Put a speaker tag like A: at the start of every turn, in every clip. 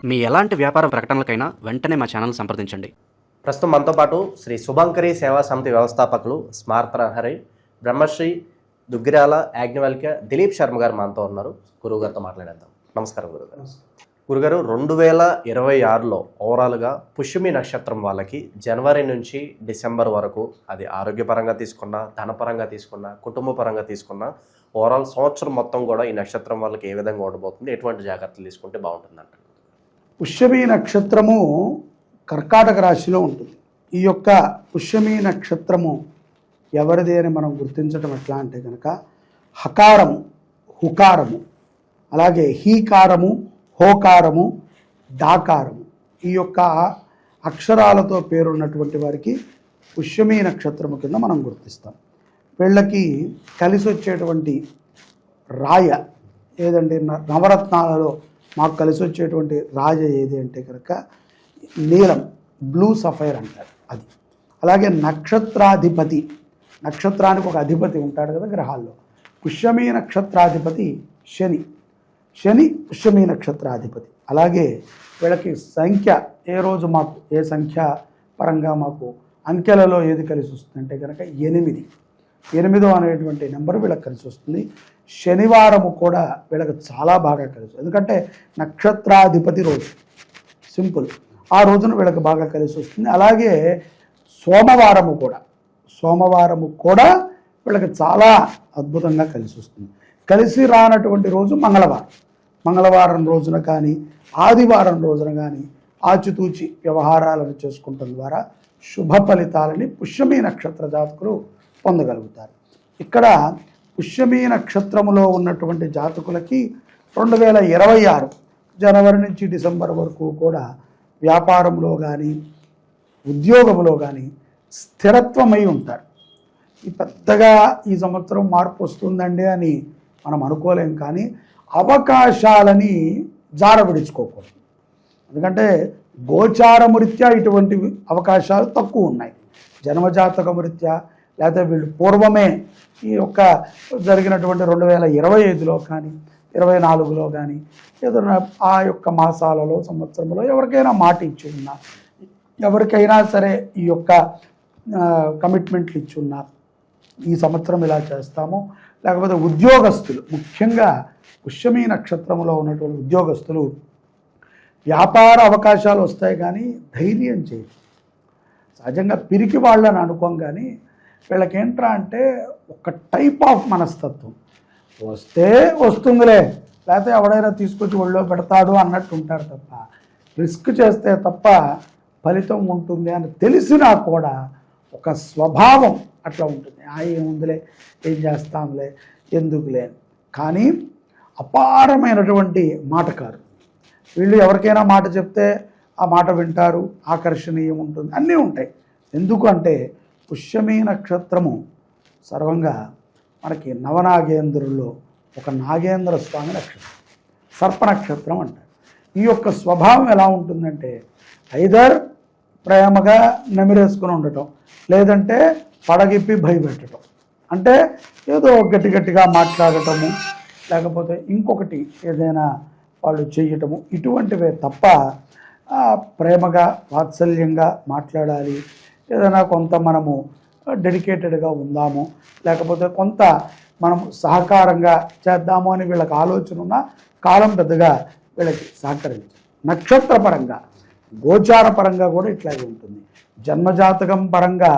A: మీ ఎలాంటి వ్యాపార ప్రకటనలకైనా వెంటనే మా ఛానల్ సంప్రదించండి.
B: ప్రస్తుతం మనతో పాటు శ్రీ శుభంకరి సేవా సమితి వ్యవస్థాపకులు స్మార్త హరి బ్రహ్మశ్రీ దుగ్గిరాల యాజ్ఞవల్క్య దిలీప్ శర్మ గారు మనతో ఉన్నారు. గురువు గారితో మాట్లాడేద్దాం. నమస్కారం గురుగారు. గురుగారు, 2026లో ఓవరాల్గా పుష్యమి నక్షత్రం వాళ్ళకి జనవరి నుంచి డిసెంబర్ వరకు, అది ఆరోగ్యపరంగా తీసుకున్నా, ధనపరంగా తీసుకున్నా, కుటుంబ పరంగా తీసుకున్నా, ఓవరాల్ సంవత్సరం మొత్తం కూడా ఈ నక్షత్రం వాళ్ళకి ఏ విధంగా ఉండబోతుంది, ఎటువంటి జాగ్రత్తలు తీసుకుంటే బాగుంటుంది అంటారు?
C: పుష్యమి నక్షత్రము కర్కాటక రాశిలో ఉంటుంది. ఈ యొక్క పుష్యమి నక్షత్రము ఎవరిది అని మనం గుర్తించడం ఎట్లా అంటే కనుక హకారము, హుకారము, అలాగే హీకారము, హోకారము, డాకారము, ఈ యొక్క అక్షరాలతో పేరున్నటువంటి వారికి పుష్యమి నక్షత్రము కింద మనం గుర్తిస్తాం. వీళ్ళకి కలిసి వచ్చేటువంటి రాయ ఏదండి, నవరత్నాలలో మాకు కలిసి వచ్చేటువంటి రాజ ఏది అంటే కనుక నీలం, బ్లూ సఫైర్ అంటారు అది. అలాగే నక్షత్రాధిపతి, నక్షత్రానికి ఒక అధిపతి ఉంటాడు కదా గ్రహాల్లో, పుష్యమి నక్షత్రాధిపతి శని, శని పుష్యమి నక్షత్రాధిపతి. అలాగే వీళ్ళకి సంఖ్య ఏ రోజు మాకు ఏ సంఖ్య పరంగా మాకు అంకెలలో ఏది కలిసి వస్తుందంటే కనుక 8. 8 అనేటువంటి నెంబర్ వీళ్ళకి కలిసి వస్తుంది. శనివారము కూడా వీళ్ళకి చాలా బాగా కలిసి, ఎందుకంటే నక్షత్రాధిపతి రోజు, సింపుల్, ఆ రోజున వీళ్ళకి బాగా కలిసి వస్తుంది. అలాగే సోమవారము కూడా వీళ్ళకి చాలా అద్భుతంగా కలిసి వస్తుంది. కలిసి రానటువంటి రోజు మంగళవారం రోజున కానీ ఆదివారం రోజున కానీ ఆచితూచి వ్యవహారాలను చేసుకోవటం ద్వారా శుభ ఫలితాలని పుష్యమి నక్షత్ర జాతకులు పొందగలుగుతారు. ఇక్కడ పుష్యమి నక్షత్రములో ఉన్నటువంటి జాతకులకి 2026 జనవరి నుంచి డిసెంబర్ వరకు కూడా వ్యాపారంలో కానీ ఉద్యోగంలో కానీ స్థిరత్వమై ఉంటారు. ఈ పెద్దగా ఈ సంవత్సరం మార్పు వస్తుందండి అని మనం అనుకోలేం, కానీ అవకాశాలని జారవిడుచుకోకూడదు. ఎందుకంటే గోచారమరీత్యా ఇటువంటి అవకాశాలు తక్కువ ఉన్నాయి. జన్మజాతకమరీత్యా లేకపోతే వీళ్ళు పూర్వమే ఈ యొక్క జరిగినటువంటి 2025లో కానీ 24లో కానీ ఏదైనా ఆ యొక్క మాసాలలో సంవత్సరంలో ఎవరికైనా మాట ఇచ్చి ఉన్నా, ఎవరికైనా సరే ఈ యొక్క కమిట్మెంట్లు ఇచ్చి ఉన్నా, ఈ సంవత్సరం ఇలా చేస్తాము, లేకపోతే ఉద్యోగస్తులు, ముఖ్యంగా పుష్యమి నక్షత్రంలో ఉన్నటువంటి ఉద్యోగస్తులు వ్యాపార అవకాశాలు వస్తాయి కానీ ధైర్యం చేయరు. సహజంగా పిరికి వాళ్ళని అనుకోం, కానీ వీళ్ళకి ఏంట్రా అంటే ఒక టైప్ ఆఫ్ మనస్తత్వం, వస్తే వస్తుందిలే, లేకపోతే ఎవడైనా తీసుకొచ్చి ఒళ్ళో పెడతాడు అన్నట్టు ఉంటారు తప్ప, రిస్క్ చేస్తే తప్ప ఫలితం ఉంటుంది అని తెలిసినా కూడా ఒక స్వభావం అట్లా ఉంటుంది. ఏముందిలే, ఏం చేస్తాంలే, ఎందుకులే. కానీ అపారమైనటువంటి మాటకారు వీళ్ళు. ఎవరికైనా మాట చెప్తే ఆ మాట వింటారు, ఆకర్షణీయం ఉంటుంది, అన్నీ ఉంటాయి. ఎందుకు అంటే పుష్యమి నక్షత్రము సర్వంగా మనకి నవనాగేంద్రుల్లో ఒక నాగేంద్ర స్వామి నక్షత్రం, సర్ప నక్షత్రం అంటారు. ఈ యొక్క స్వభావం ఎలా ఉంటుందంటే ఐదర్ ప్రేమగా నెమిరేసుకుని ఉండటం, లేదంటే పడగిప్పి భయపెట్టడం, అంటే ఏదో గట్టిగా మాట్లాడటము, లేకపోతే ఇంకొకటి ఏదైనా వాళ్ళు చేయటము, ఇటువంటివే తప్ప ప్రేమగా వాత్సల్యంగా మాట్లాడాలి, ఏదైనా కొంత మనము డెడికేటెడ్గా ఉందాము, లేకపోతే కొంత మనం సహకారంగా చేద్దాము అని వీళ్ళకి ఆలోచన ఉన్న కాలం పెద్దగా వీళ్ళకి సహకరించు. నక్షత్రపరంగా గోచారపరంగా కూడా ఇట్లాగే ఉంటుంది. జన్మజాతకం పరంగా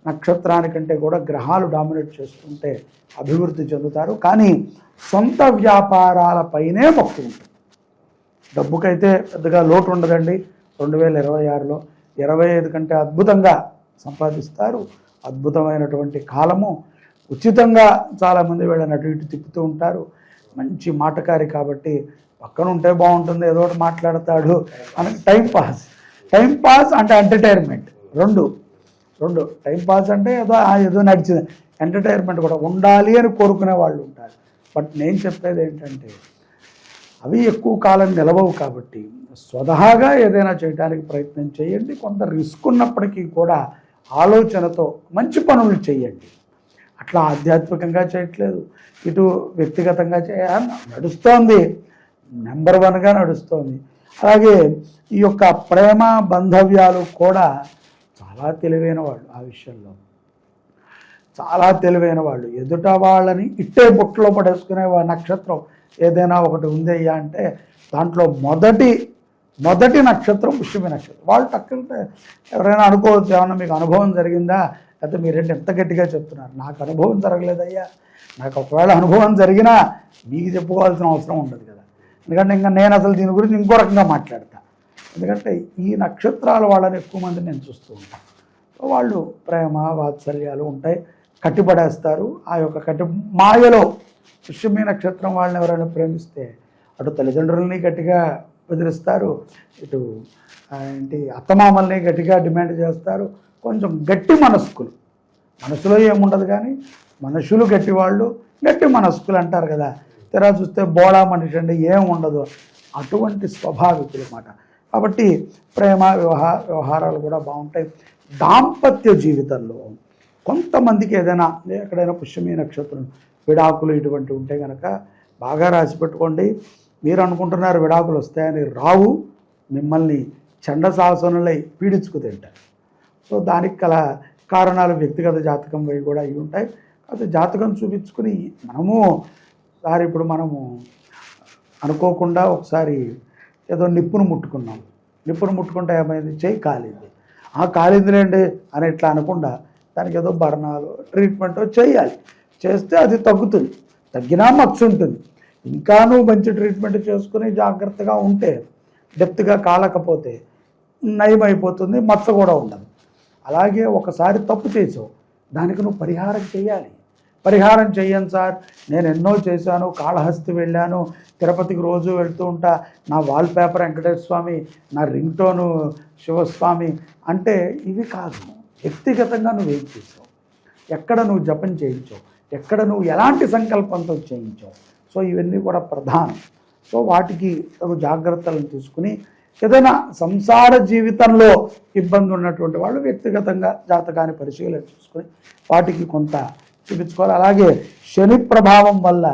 C: నక్షత్రానికంటే కూడా గ్రహాలు డామినేట్ చేస్తుంటే అభివృద్ధి చెందుతారు. కానీ సొంత వ్యాపారాలపైనే మొక్కు ఉంటుంది. డబ్బుకైతే పెద్దగా లోటు ఉండదండి. 2026లో 25 కంటే అద్భుతంగా సంపాదిస్తారు. అద్భుతమైనటువంటి కాలము. ఉచితంగా చాలామంది వీళ్ళని అటు ఇటు తిప్పుతూ ఉంటారు. మంచి మాటకారి కాబట్టి పక్కన ఉంటే బాగుంటుంది, ఏదో ఒకటి మాట్లాడతాడు అని టైం పాస్ అంటే ఎంటర్టైన్మెంట్, రెండు టైంపాస్ అంటే ఏదో నడిచింది, ఎంటర్టైన్మెంట్ కూడా ఉండాలి అని కోరుకునే వాళ్ళు ఉంటారు. బట్ నేను చెప్పేది ఏంటంటే అవి ఎక్కువ కాలం నిలవవు కాబట్టి స్వతహాగా ఏదైనా చేయడానికి ప్రయత్నం చేయండి. కొంత రిస్క్ ఉన్నప్పటికీ కూడా ఆలోచనతో మంచి పనులు చేయండి. అట్లా ఆధ్యాత్మికంగా చేయట్లేదు, ఇటు వ్యక్తిగతంగా నడుస్తోంది, నెంబర్ 1గా నడుస్తోంది. అలాగే ఈ యొక్క ప్రేమ బంధవ్యాలు కూడా చాలా తెలివైన వాళ్ళు ఆ విషయంలో, చాలా తెలివైన వాళ్ళు. ఎదుట వాళ్ళని ఇట్టే బుట్టలో పడేసుకునే నక్షత్రం ఏదైనా ఒకటి ఉందయ్యా అంటే దాంట్లో మొదటి నక్షత్రం పుష్యమి నక్షత్రం. వాళ్ళు టక్కున ఎవరైనా అనుకోవచ్చు, ఏమన్నా మీకు అనుభవం జరిగిందా, లేకపోతే మీరేంటి ఎంత గట్టిగా చెప్తున్నారు. నాకు అనుభవం జరగలేదయ్యా. నాకు ఒకవేళ అనుభవం జరిగినా మీకు చెప్పుకోవాల్సిన అవసరం ఉండదు కదా. ఎందుకంటే ఇంకా నేను అసలు దీని గురించి ఇంకో రకంగా మాట్లాడతా. ఎందుకంటే ఈ నక్షత్రాల వాళ్ళని ఎక్కువ మంది నేను చూస్తూ ఉంటాను. వాళ్ళు ప్రేమ వాత్సల్యాలు ఉంటాయి, కట్టిపడేస్తారు. ఆ యొక్క మాయలో పుష్యమి నక్షత్రం వాళ్ళని ఎవరైనా ప్రేమిస్తే అటు తల్లిదండ్రులని గట్టిగా బెదిరిస్తారు, ఇటు అత్తమామల్ని గట్టిగా డిమాండ్ చేస్తారు. కొంచెం గట్టి మనస్కులు, మనసులో ఏముండదు కానీ మనుషులు గట్టివాళ్ళు, గట్టి మనస్కులు అంటారు కదా. తెరా చూస్తే బోడా మనిషి అంటే ఏం ఉండదు, అటువంటి స్వభావికులు అన్నమాట. కాబట్టి ప్రేమ వ్యవహారాలు కూడా బాగుంటాయి. దాంపత్య జీవితంలో కొంతమందికి ఏదైనా ఎక్కడైనా పుష్యమి నక్షత్రం విడాకులు ఇటువంటి ఉంటే కనుక బాగా రాసి పెట్టుకోండి. మీరు అనుకుంటున్నారు విడాకులు వస్తాయని, రావు. మిమ్మల్ని చండశాసనులై పీడించుకు తింటారు. సో దానికి గల కారణాలు వ్యక్తిగత జాతకం అవి కూడా అవి ఉంటాయి. అయితే జాతకం చూపించుకుని ఇప్పుడు మనము అనుకోకుండా ఒకసారి ఏదో నిప్పును ముట్టుకున్నాం. నిప్పును ముట్టుకుంటే ఏమైంది, చేయి కాలింది. కాలిందిలేండి అని ఇట్లా అనకుండా దానికి ఏదో బర్ణాలు ట్రీట్మెంట్ చేయాలి. చేస్తే అది తగ్గుతుంది, తగ్గినా మచ్చ ఉంటుంది. ఇంకా నువ్వు మంచి ట్రీట్మెంట్ చేసుకుని జాగ్రత్తగా ఉంటే, డెప్త్గా కాలకపోతే నయం అయిపోతుంది, మచ్చ కూడా ఉండదు. అలాగే ఒకసారి తప్పు చేసావు, దానికి నువ్వు పరిహారం చేయాలి. పరిహారం చెయ్యను సార్, నేను ఎన్నో చేశాను, కాళహస్తి వెళ్ళాను, తిరుపతికి రోజు వెళ్తూ ఉంటా, నా వాల్పేపర్ వెంకటేశ్వర స్వామి, నా రింగ్ టోను శివస్వామి అంటే ఇవి కాదు. వ్యక్తిగతంగా నువ్వేం చేసావు, ఎక్కడ నువ్వు జపం చేయించావు, ఎక్కడ నువ్వు ఎలాంటి సంకల్పంతో చేయించావు. సో ఇవన్నీ కూడా ప్రధానం. సో వాటికి జాగ్రత్తలను తీసుకుని ఏదైనా సంసార జీవితంలో ఇబ్బంది ఉన్నటువంటి వాళ్ళు వ్యక్తిగతంగా జాతకాన్ని పరిశీలన చేసుకుని వాటికి కొంత చూపించుకోవాలి. అలాగే శని ప్రభావం వల్ల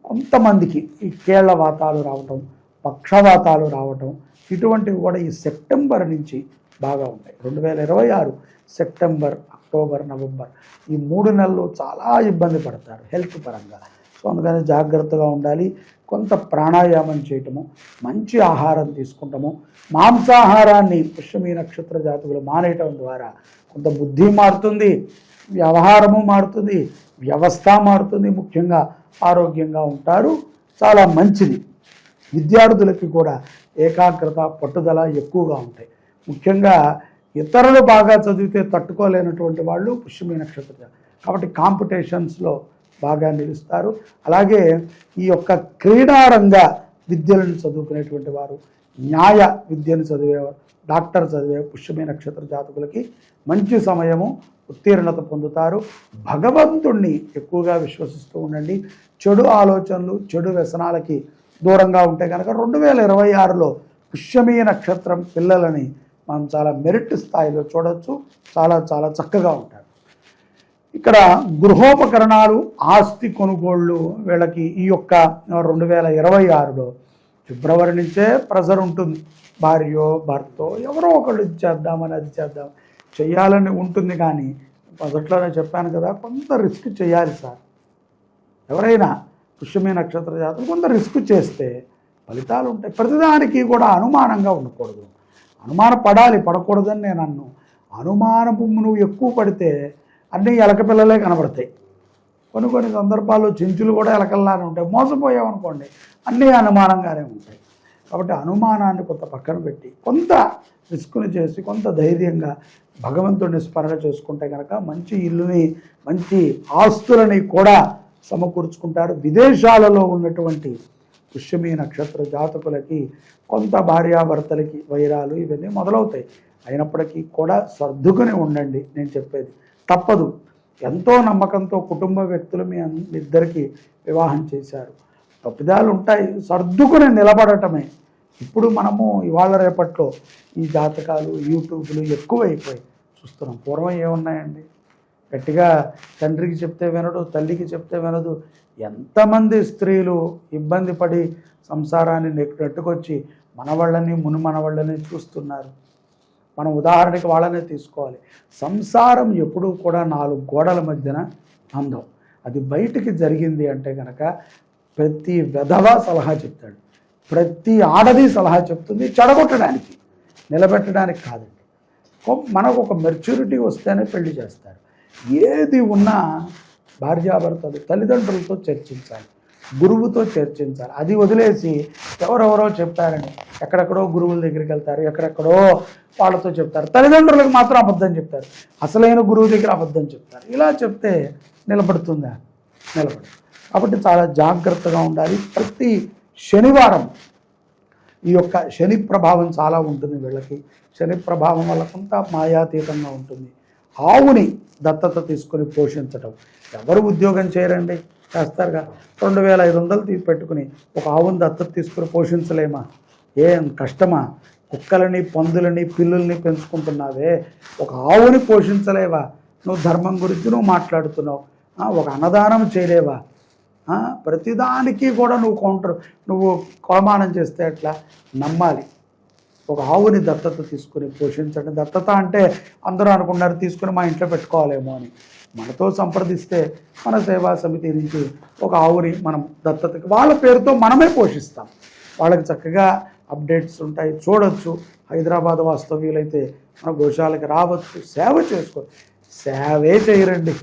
C: కొంతమందికి ఈ కేళ్ల వాతాలు రావటం, పక్షవాతాలు రావటం ఇటువంటివి కూడా ఈ సెప్టెంబర్ నుంచి బాగా ఉంటాయి. 2026 సెప్టెంబర్, అక్టోబర్, నవంబర్ ఈ 3 నెలలు చాలా ఇబ్బంది పడతారు హెల్త్ పరంగా. సో అందుకని జాగ్రత్తగా ఉండాలి. కొంత ప్రాణాయామం చేయటము, మంచి ఆహారం తీసుకుంటాము, మాంసాహారాన్ని పుష్యమి నక్షత్ర జాతకులు మానేయటం ద్వారా కొంత బుద్ధి మారుతుంది, వ్యవహారము మారుతుంది, వ్యవస్థ మారుతుంది, ముఖ్యంగా ఆరోగ్యంగా ఉంటారు. చాలా మంచిది. విద్యార్థులకి కూడా ఏకాగ్రత, పట్టుదల ఎక్కువగా ఉంటాయి. ముఖ్యంగా ఇతరులు బాగా చదివితే తట్టుకోలేనటువంటి వాళ్ళు పుష్యమి నక్షత్రం కాబట్టి కాంపిటీషన్స్లో బాగా నిలుస్తారు. అలాగే ఈ యొక్క క్రీడారంగ విద్యలను చదువుకునేటువంటి వారు, న్యాయ విద్యను చదివేవారు, డాక్టర్ చదివే పుష్యమి నక్షత్ర జాతకులకి మంచి సమయము, ఉత్తీర్ణత పొందుతారు. భగవంతుణ్ణి ఎక్కువగా విశ్వసిస్తూ ఉండండి. చెడు ఆలోచనలు, చెడు వ్యసనాలకి దూరంగా ఉంటే కనుక 2026లో పుష్యమి నక్షత్రం పిల్లలని మనం చాలా మెరిట్ స్థాయిలో చూడవచ్చు. చాలా చాలా చక్కగా ఉంటారు. ఇక్కడ గృహోపకరణాలు, ఆస్తి కొనుగోళ్ళు వీళ్ళకి ఈ యొక్క 2026లో ఫిబ్రవరి నుంచే ప్రెజర్ ఉంటుంది. భార్యో భర్తో ఎవరో ఒకళ్ళు ఇది చేద్దామని, అది చేద్దాం చెయ్యాలని ఉంటుంది. కానీ మొదట్లోనే చెప్పాను కదా, కొంత రిస్క్ చేయాలి సార్. ఎవరైనా పుష్యమి నక్షత్ర జాతకులు కొంత రిస్క్ చేస్తే ఫలితాలు ఉంటాయి. ప్రతిదానికి కూడా అనుమానంగా ఉండకూడదు. అనుమానపడాలి, పడకూడదని నేను అన్ను. అనుమానపు నువ్వు ఎక్కువ పడితే అన్నీ ఎలక పిల్లలే కనబడతాయి. కొన్ని సందర్భాల్లో చెంచులు కూడా ఎలకల్లానే ఉంటాయి. మోసపోయామనుకోండి అన్నీ అనుమానంగానే ఉంటాయి. కాబట్టి అనుమానాన్ని కొంత పక్కన పెట్టి కొంత రిస్క్ని చేసి కొంత ధైర్యంగా భగవంతుడిని స్మరణ చేసుకుంటే కనుక మంచి ఇల్లుని, మంచి ఆస్తులని కూడా సమకూర్చుకుంటారు. విదేశాలలో ఉన్నటువంటి పుష్యమి నక్షత్ర జాతకులకి కొంత భార్యాభర్తలకి వైరాలు ఇవన్నీ మొదలవుతాయి. అయినప్పటికీ కూడా సర్దుకుని ఉండండి. నేను చెప్పేది తప్పదు. ఎంతో నమ్మకంతో కుటుంబ వ్యక్తులు మీ ఇద్దరికి వివాహం చేశారు, తప్పిదాలు ఉంటాయి, సర్దుకుని నిలబడటమే. ఇప్పుడు మనము ఇవాళ రేపట్లో ఈ జాతకాలు, యూట్యూబ్లు ఎక్కువైపోయి చూస్తున్నాం. పూర్వం ఏమున్నాయండి, గట్టిగా తండ్రికి చెప్తే వినడు, తల్లికి చెప్తే వినదు. ఎంతమంది స్త్రీలు ఇబ్బంది పడి సంసారాన్ని నెట్టుకొచ్చి మనవాళ్ళని మనవాళ్ళని చూస్తున్నారు. మనం ఉదాహరణకి వాళ్ళనే తీసుకోవాలి. సంసారం ఎప్పుడూ కూడా 4 గోడల మధ్యన అందం. అది బయటికి జరిగింది అంటే కనుక ప్రతి వెధవ సలహా చెప్తాడు, ప్రతి ఆడది సలహా చెప్తుంది, చెడగొట్టడానికి, నిలబెట్టడానికి కాదండి. మనకు ఒక మెచ్యూరిటీ వస్తేనే పెళ్లి చేస్తారు. ఏది ఉన్నా భార్యాభర్తలు తల్లిదండ్రులతో చర్చించాలి, గురువుతో చర్చించాలి. అది వదిలేసి ఎవరెవరో చెప్పారని ఎక్కడెక్కడో గురువుల దగ్గరికి వెళ్తారు, ఎక్కడెక్కడో వాళ్ళతో చెప్తారు. తల్లిదండ్రులకు మాత్రం అబద్ధం చెప్తారు, అసలైన గురువు దగ్గర అబద్ధం చెప్తారు. ఇలా చెప్తే నిలబడుతుందా? నిలబడదు. కాబట్టి చాలా జాగ్రత్తగా ఉండాలి. ప్రతి శనివారం ఈ యొక్క శని ప్రభావం చాలా ఉంటుంది వీళ్ళకి. శని ప్రభావం వల్ల కొంత మాయాతీతంగా ఉంటుంది. ఆవుని దత్తత తీసుకొని పోషించటం. ఎవరు ఉద్యోగం చేయరండి, చేస్తారుగా. 2500 పెట్టుకుని ఒక ఆవుని దత్తత తీసుకుని పోషించలేమా? ఏం కష్టమా? కుక్కలని, పందులని, పిల్లుల్ని పెంచుకుంటున్నావే, ఒక ఆవుని పోషించలేవా? నువ్వు ధర్మం గురించి నువ్వు మాట్లాడుతున్నావు, ఒక అన్నదానం చేయలేవా? ప్రతిదానికి కూడా నువ్వు కొలమానం చేస్తే ఎట్లా? నమ్మాలి. ఒక ఆవుని దత్తత తీసుకుని పోషించండి. దత్తత అంటే అందరూ అనుకున్నారు తీసుకుని మా ఇంట్లో పెట్టుకోవాలేమో అని. మనతో సంప్రదిస్తే మన సేవా సమితి నుంచి ఒక ఆవుని మనం దత్తతకి వాళ్ళ పేరుతో మనమే పోషిస్తాం. వాళ్ళకి చక్కగా అప్డేట్స్ ఉంటాయి, చూడొచ్చు. హైదరాబాద్ వాస్తవ్యులైతే మన గోశాలకి రావచ్చు, సేవ చేసుకోవచ్చు. సేవే చేయరండి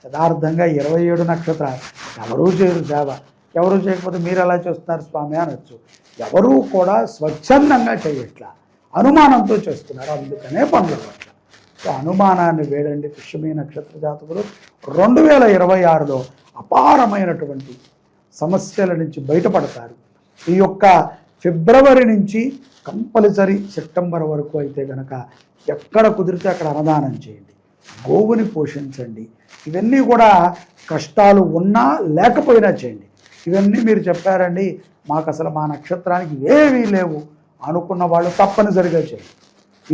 C: యథార్థంగా. 27 నక్షత్రాలు ఎవరూ చేయరు సేవ. ఎవరు చేయకపోతే మీరు ఎలా చేస్తున్నారు స్వామి అనొచ్చు. ఎవరూ కూడా స్వచ్ఛందంగా చేయట్లా, అనుమానంతో చేస్తున్నారు. అందుకనే పనులు పట్ల. సో అనుమానాన్ని వేడండి పుష్యమి నక్షత్ర జాతకులు. 2026లో అపారమైనటువంటి సమస్యల నుంచి బయటపడతారు. ఈ యొక్క ఫిబ్రవరి నుంచి కంపల్సరీ సెప్టెంబర్ వరకు అయితే కనుక ఎక్కడ కుదిరితే అక్కడ అన్నదానం చేయండి, గోవుని పోషించండి. ఇవన్నీ కూడా కష్టాలు ఉన్నా లేకపోయినా చేయండి. ఇవన్నీ మీరు చెప్పారండి, మాకు అసలు మా నక్షత్రానికి ఏవీ లేవు అనుకున్న వాళ్ళు తప్పనిసరిగా చేయండి.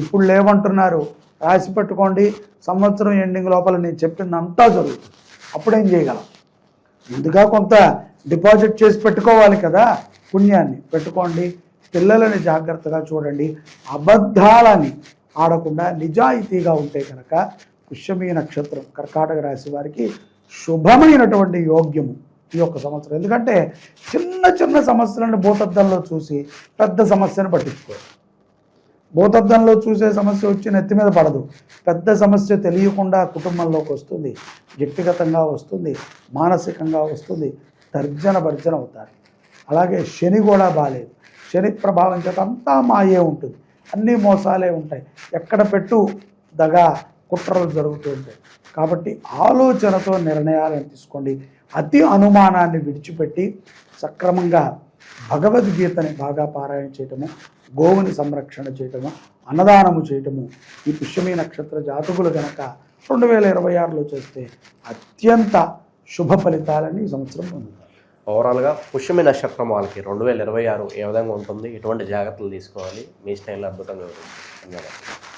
C: ఇప్పుడు లేవంటున్నారు, రాసి పెట్టుకోండి. సంవత్సరం ఎండింగ్ లోపల నేను చెప్పిందంతా జరుగుతుంది. అప్పుడేం చేయగలం? ముందుగా కొంత డిపాజిట్ చేసి పెట్టుకోవాలి కదా, పుణ్యాన్ని పెట్టుకోండి. పిల్లలని జాగ్రత్తగా చూడండి. అబద్ధాలని ఆడకుండా నిజాయితీగా ఉంటే కనుక పుష్యమి నక్షత్రం కర్కాటక రాశి వారికి శుభమైనటువంటి యోగ్యము ఈ యొక్క సంవత్సరం. ఎందుకంటే చిన్న చిన్న సమస్యలను భూతద్దంలో చూసి పెద్ద సమస్యను పట్టించుకోరు. భూతద్దంలో చూసే సమస్య వచ్చి నెత్తి మీద పడదు. పెద్ద సమస్య తెలియకుండా కుటుంబంలోకి వస్తుంది, వ్యక్తిగతంగా వస్తుంది, మానసికంగా వస్తుంది, తర్జన భర్జన అవుతారు. అలాగే శని కూడా బాలేదు. శని ప్రభావం చేత అంతా మాయే ఉంటుంది, అన్నీ మోసాలే ఉంటాయి. ఎక్కడ పెట్టు దగా కుట్రలు జరుగుతూ ఉంటాయి. కాబట్టి ఆలోచనతో నిర్ణయాలను తీసుకోండి. అతి అనుమానాన్ని విడిచిపెట్టి సక్రమంగా భగవద్గీతని బాగా పారాయణ చేయటము, గోవుని సంరక్షణ చేయటము, అన్నదానము చేయటము ఈ పుష్యమి నక్షత్ర జాతకులు కనుక 2026లో చేస్తే అత్యంత శుభ ఫలితాలని ఈ సంవత్సరం పొందుతారు.
B: ఓవరాల్గా పుష్యమి నక్షత్రం వాళ్ళకి 2026 ఏ విధంగా ఉంటుంది, ఎటువంటి జాగ్రత్తలు తీసుకోవాలి, మీ స్టైల్లో అద్భుతంగా ఉంటుంది. ధన్యవాదాలు.